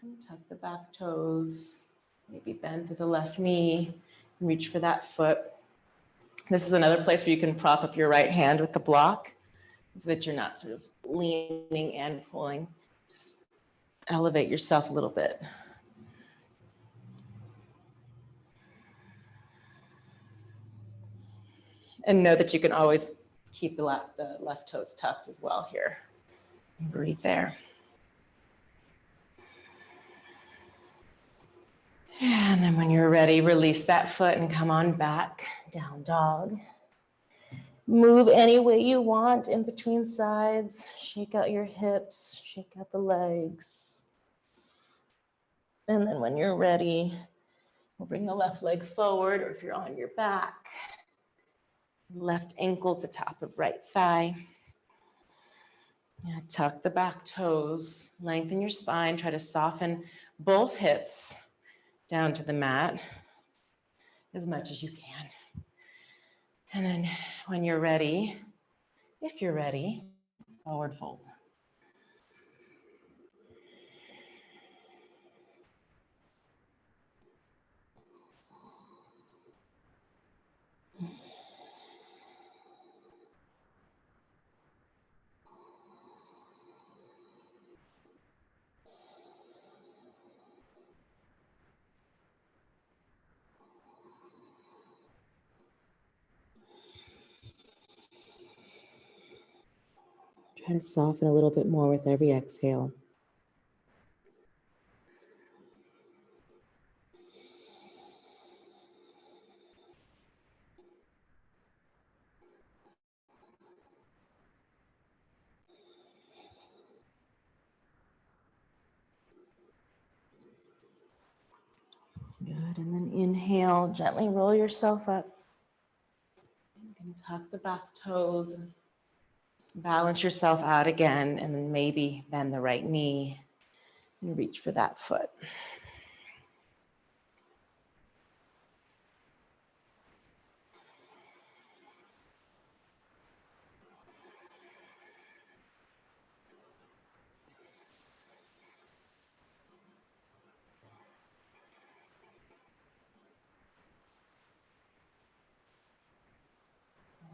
and tuck the back toes. Maybe bend through the left knee and reach for that foot. This is another place where you can prop up your right hand with the block so that you're not sort of leaning and pulling. Just elevate yourself a little bit. And know that you can always keep the left toes tucked as well here. Breathe there. And then when you're ready, release that foot and come on back, down dog. Move any way you want in between sides. Shake out your hips, shake out the legs. And then when you're ready, we'll bring the left leg forward, or if you're on your back, left ankle to top of right thigh. Yeah, tuck the back toes, lengthen your spine, try to soften both hips down to the mat as much as you can. And then when you're ready, if you're ready, forward fold. Try to soften a little bit more with every exhale. Good, and then inhale, gently roll yourself up. You can tuck the back toes and just balance yourself out again, and then maybe bend the right knee and reach for that foot.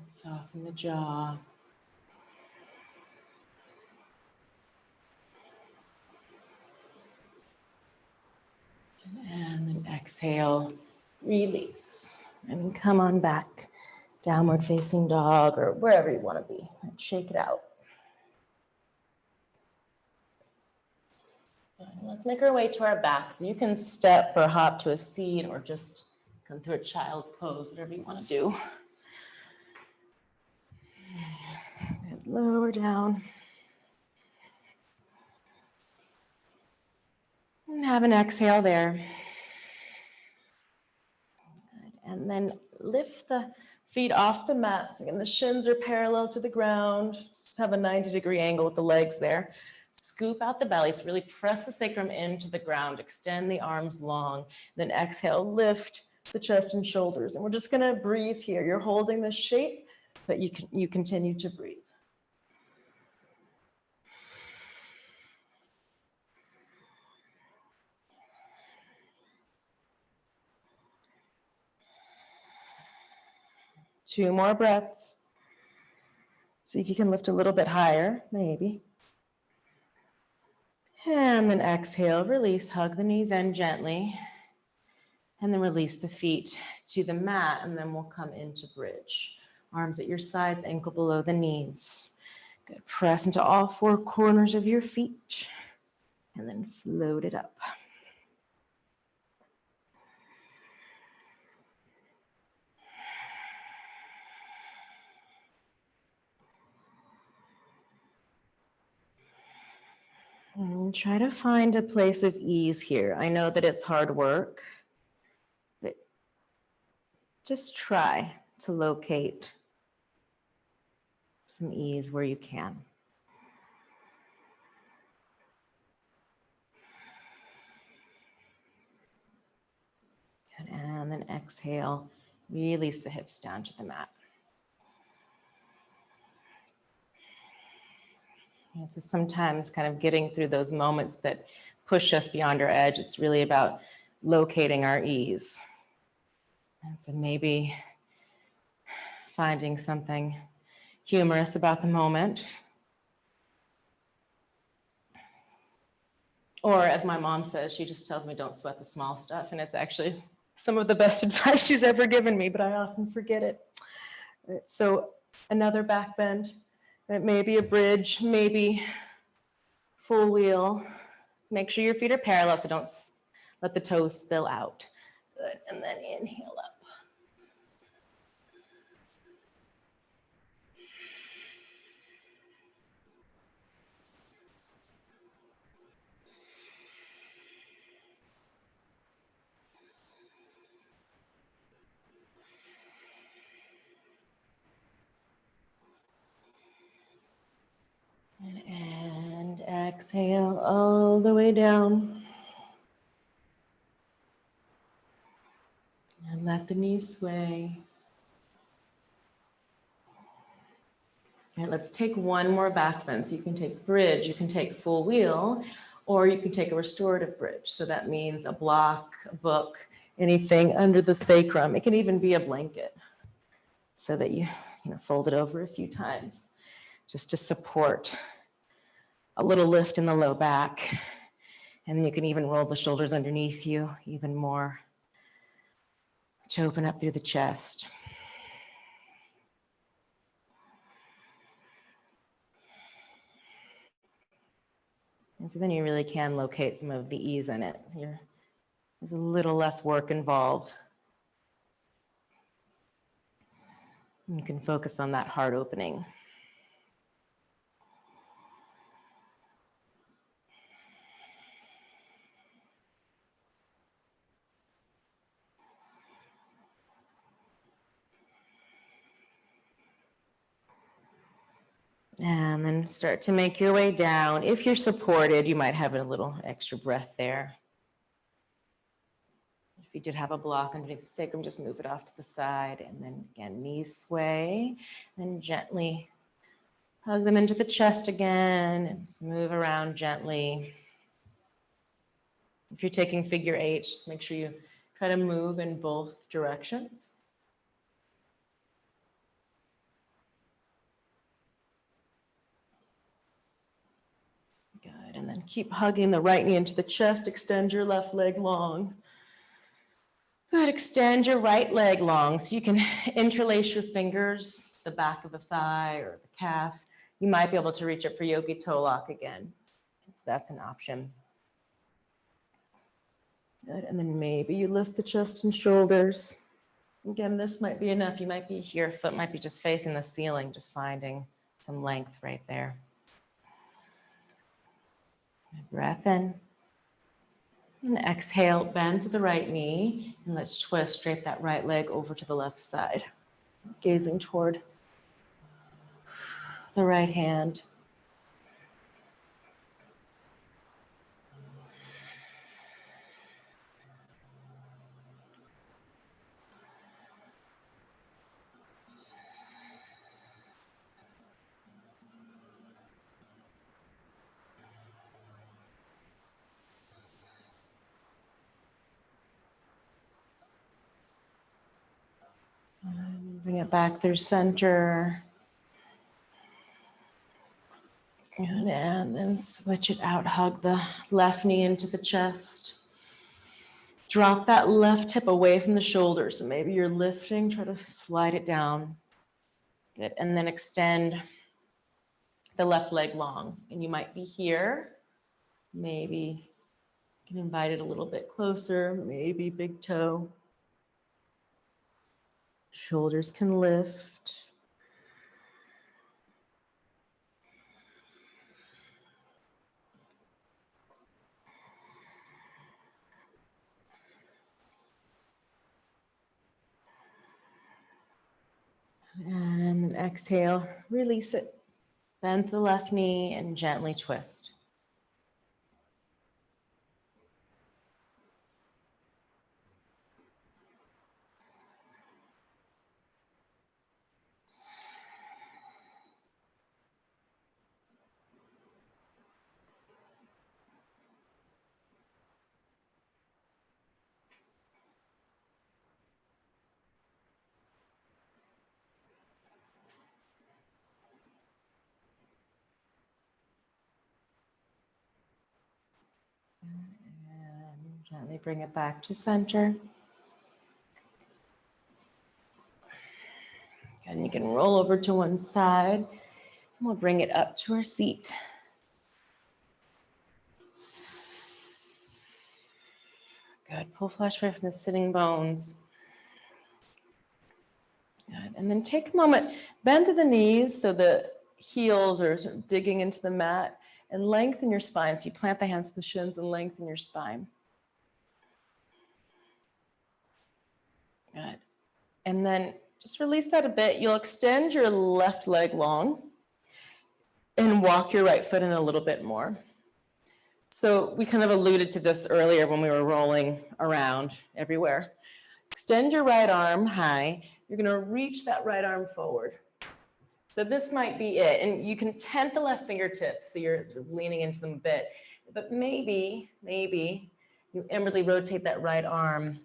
Soften the jaw. exhale, release. And come on back, downward facing dog or wherever you want to be. And shake it out. Good. Let's make our way to our back. So you can step or hop to a seat or just come through a child's pose, whatever you want to do. And lower down. And have an exhale there. Good. And then lift the feet off the mat. Again, the shins are parallel to the ground. Just have a 90-degree angle with the legs there. Scoop out the belly, so really press the sacrum into the ground. Extend the arms long. Then exhale, lift the chest and shoulders. And we're just gonna breathe here. You're holding the shape, but you continue to breathe. Two more breaths. See if you can lift a little bit higher, maybe. And then exhale, release, hug the knees in gently. And then release the feet to the mat, and then we'll come into bridge. Arms at your sides, ankle below the knees. Good. Press into all four corners of your feet, and then float it up. And try to find a place of ease here. I know that it's hard work, but just try to locate some ease where you can. Good. And then exhale, release the hips down to the mat. And so sometimes kind of getting through those moments that push us beyond our edge, it's really about locating our ease. And so maybe finding something humorous about the moment. Or as my mom says, she just tells me don't sweat the small stuff. And it's actually some of the best advice she's ever given me, but I often forget it. Right, so another back bend. Maybe a bridge, maybe full wheel. Make sure your feet are parallel so don't let the toes spill out. Good, and then inhale up. And exhale all the way down. And let the knees sway. And let's take one more back bend. So you can take bridge, you can take full wheel, or you can take a restorative bridge. So that means a block, a book, anything under the sacrum. It can even be a blanket so that you fold it over a few times just to support a little lift in the low back. And then you can even roll the shoulders underneath you even more to open up through the chest. And so then you really can locate some of the ease in it. There's a little less work involved. And you can focus on that heart opening. And then start to make your way down. If you're supported, you might have a little extra breath there. If you did have a block underneath the sacrum, just move it off to the side. And then again, knees sway. Then gently hug them into the chest again and just move around gently. If you're taking figure eight, just make sure you try to move in both directions. Good, and then keep hugging the right knee into the chest, extend your left leg long. Good, extend your right leg long so you can interlace your fingers, the back of the thigh or the calf. You might be able to reach up for yogi toe lock again. So that's an option. Good, and then maybe you lift the chest and shoulders. Again, this might be enough. You might be here, foot might be just facing the ceiling, just finding some length right there. Breath in. And exhale, bend to the right knee. And let's twist, drape that right leg over to the left side. Gazing toward the right hand. And bring it back through center. And then switch it out. Hug the left knee into the chest. Drop that left hip away from the shoulder. So maybe you're lifting, try to slide it down. Good. And then extend the left leg long. And you might be here. Maybe you can invite it a little bit closer. Maybe big toe. Shoulders can lift. And then exhale, release it. Bend the left knee and gently twist. And gently bring it back to center. And you can roll over to one side. And we'll bring it up to our seat. Good. Pull flesh away from the sitting bones. Good. And then take a moment, bend to the knees so the heels are sort of digging into the mat, and lengthen your spine. So you plant the hands to the shins and lengthen your spine. Good. And then just release that a bit. You'll extend your left leg long and walk your right foot in a little bit more. So we kind of alluded to this earlier when we were rolling around everywhere. Extend your right arm high. You're going to reach that right arm forward. So this might be it. And you can tent the left fingertips, so you're sort of leaning into them a bit. But maybe you inwardly rotate that right arm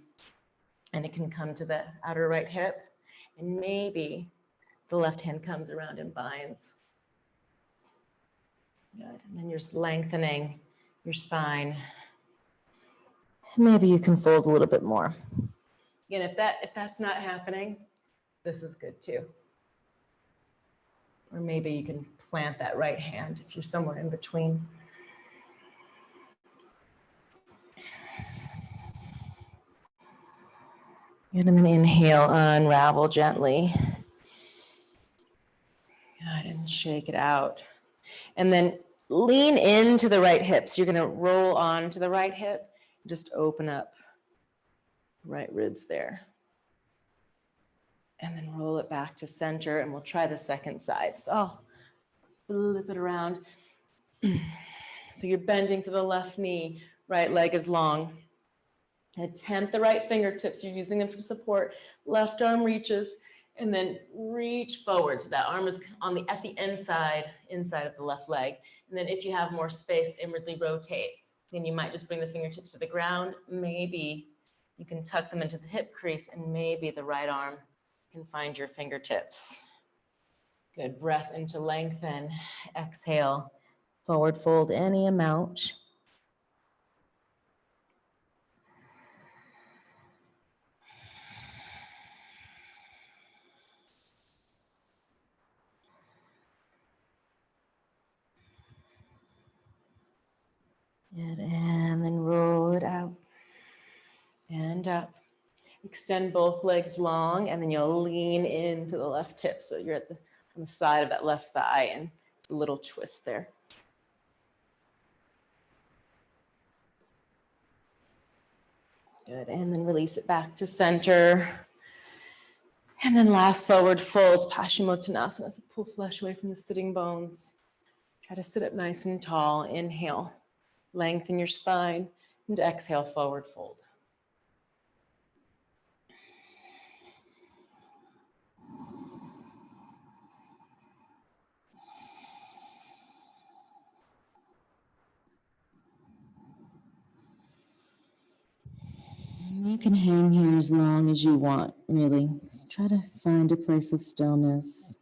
and it can come to the outer right hip. And maybe the left hand comes around and binds. Good. And then you're just lengthening your spine. Maybe you can fold a little bit more. Again, if that's not happening, this is good too. Or maybe you can plant that right hand if you're somewhere in between. And then inhale, unravel gently. Good, and shake it out. And then lean into the right hip. So you're going to roll on to the right hip. Just open up right ribs there. And then roll it back to center, and we'll try the second side. So I'll flip it around. So you're bending to the left knee, right leg is long. And tent the right fingertips, you're using them for support. Left arm reaches, and then reach forward. So that arm is at the inside of the left leg. And then if you have more space, inwardly rotate. Then you might just bring the fingertips to the ground. Maybe you can tuck them into the hip crease, and maybe the right arm can find your fingertips. Good. Breath in to lengthen. Exhale. Forward fold any amount. Good. And then roll it out and up. Extend both legs long, and then you'll lean into the left hip. So you're on the side of that left thigh, and it's a little twist there. Good. And then release it back to center. And then last forward fold, Paschimottanasana. So pull flesh away from the sitting bones. Try to sit up nice and tall. Inhale, lengthen your spine, and exhale, forward fold. You can hang here as long as you want, really. Just try to find a place of stillness.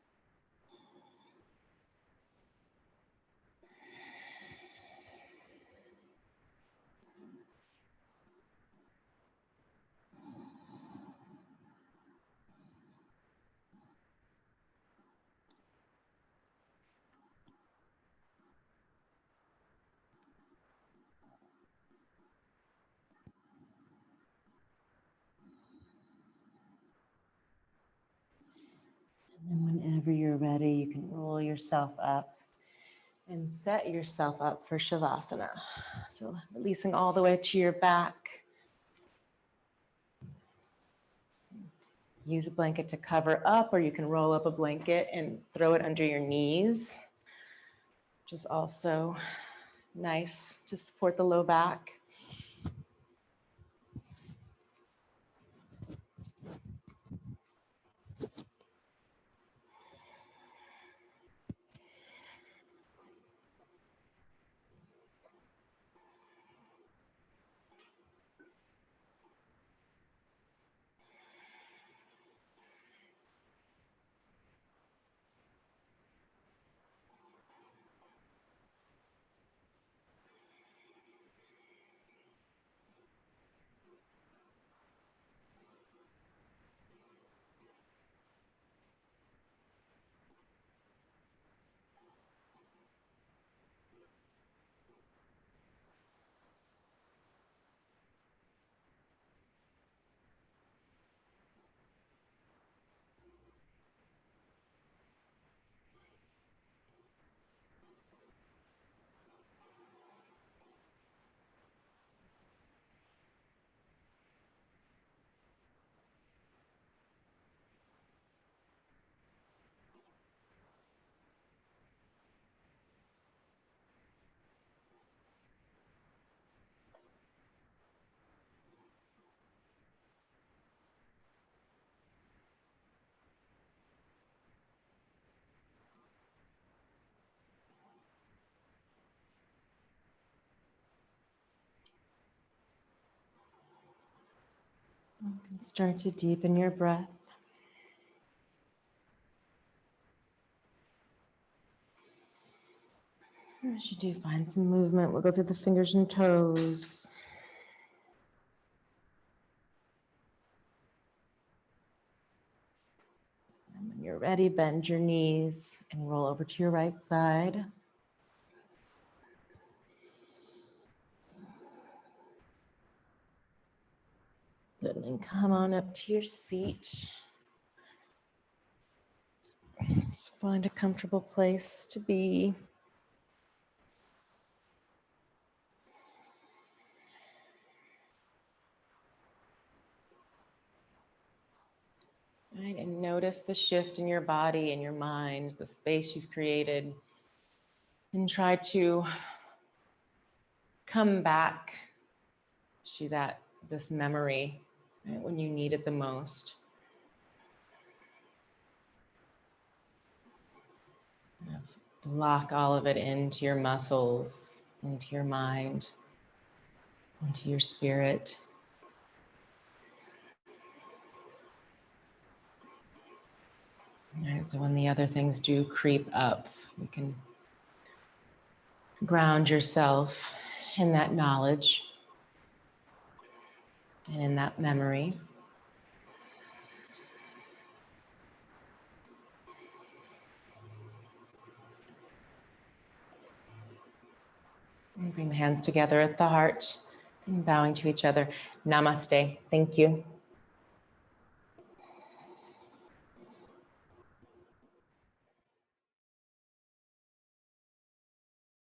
And whenever you're ready, you can roll yourself up and set yourself up for Savasana. So releasing all the way to your back. Use a blanket to cover up, or you can roll up a blanket and throw it under your knees, which is also nice to support the low back. You can start to deepen your breath. As you do, find some movement. We'll go through the fingers and toes. And when you're ready, bend your knees and roll over to your right side. Good, and then come on up to your seat. Just find a comfortable place to be. Right, and notice the shift in your body and your mind, the space you've created, and try to come back to this memory, right, when you need it the most. Lock all of it into your muscles, into your mind, into your spirit. All right, so when the other things do creep up, you can ground yourself in that knowledge and in that memory. And Bring the hands together at the heart and bowing to each other. Namaste. Thank you.